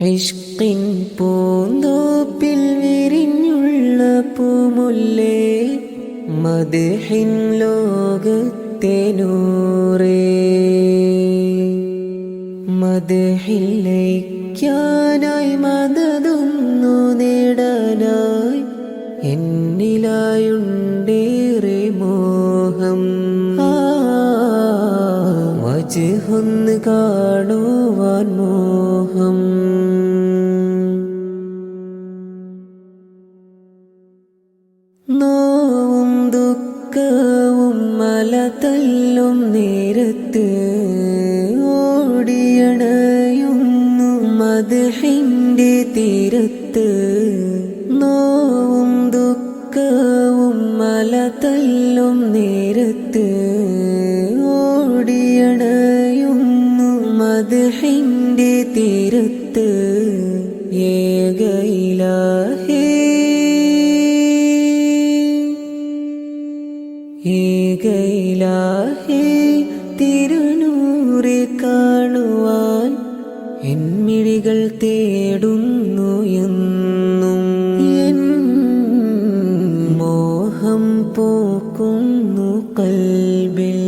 ഇഷ്കിൻ പൂന്തോപ്പിൽ വിരിഞ്ഞുള്ള പൂമുല്ലേ, മദ്ഹിൻ ലോകത്തെ നൂറേ. മദ്ഹിൽ ലയിക്കാനായി മദതൊന്നു നേടാനായി എന്നിലായുണ്ടേറെ മോഹം. വജ്ഹൊന്ന് കാണുവാൻ മോഹം. നോവും ദുഃഖവും മലതല്ലും നേരത്ത് ഓടിയണയുന്നു മദ്ഹിന്റെ തീരത്ത്. നോവും ദുഃഖവും മലതല്ലും നേരത്ത് ഓടിയണയുന്നു മദ്ഹിന്റെ തീരത്ത്. ഏക ഇലാഹേ ഏക ഇലാഹേ, തിരുനൂറെ കാണുവാൻ എന്മിഴികൾ തേടുന്നു എന്നും. എൻ മോഹം പോക്കുന്നു കൽബിൽ.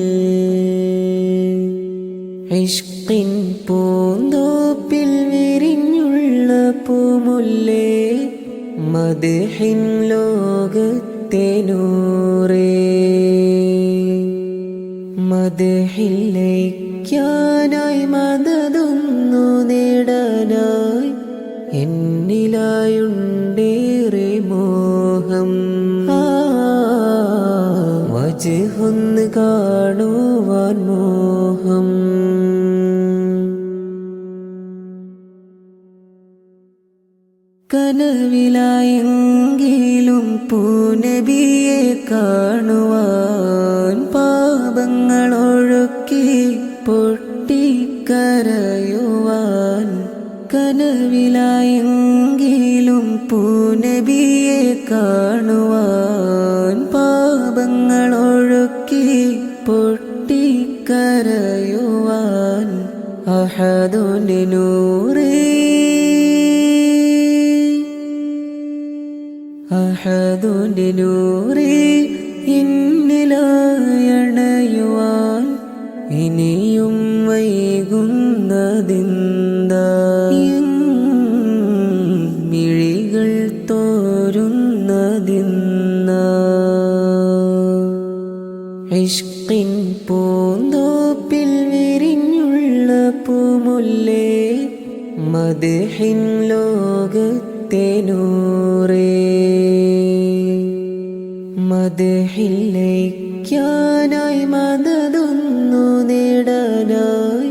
ഇഷ്കിൻ പൂന്തോപ്പിൽ വിരിഞ്ഞുള്ള പൂമുല്ലേ, മദ്ഹിൻ ലോകത്തെ നൂറേ. മദ്ഹിൽ ലയിക്കാനായി മദതൊന്നു നേടാനായി എന്നിലായുണ്ടേറെ മോഹം. വജ്ഹൊന്ന് കാണുവാൻ മോഹം. കനവിലായെങ്കിലും പൂനബിയെ കാണുവാൻ പാപങ്ങളൊഴുക്കി പൊട്ടിക്കരയുവാൻ. കനവിലായെങ്കിലും പൂനബിയെ കാണുവാൻ പാപങ്ങളൊഴുക്കി പൊട്ടിക്കരയുവാൻ. അഹദുന്റെ നൂറേ, അഹദുന്റെ നൂറേ, എന്നിലായണയുവാൻ ഇനിയും വൈകുന്നതെന്താ? മിഴികൾ തോരുന്നതെന്നാ? ഇഷ്കിൻ പൂന്തോപ്പിൽ വിരിഞ്ഞുള്ള പൂമുല്ലേ, മദ്ഹിൻ ലോകത്തെ നൂറേ. മദ്ഹിൽ ലയിക്കാനായി മദതൊന്നു നേടാനായി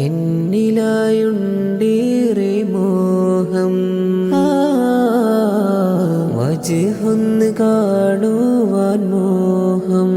എന്നിലായുണ്ടേറെ മോഹം. വജ്ഹൊന്ന് കാണുവാൻ മോഹം.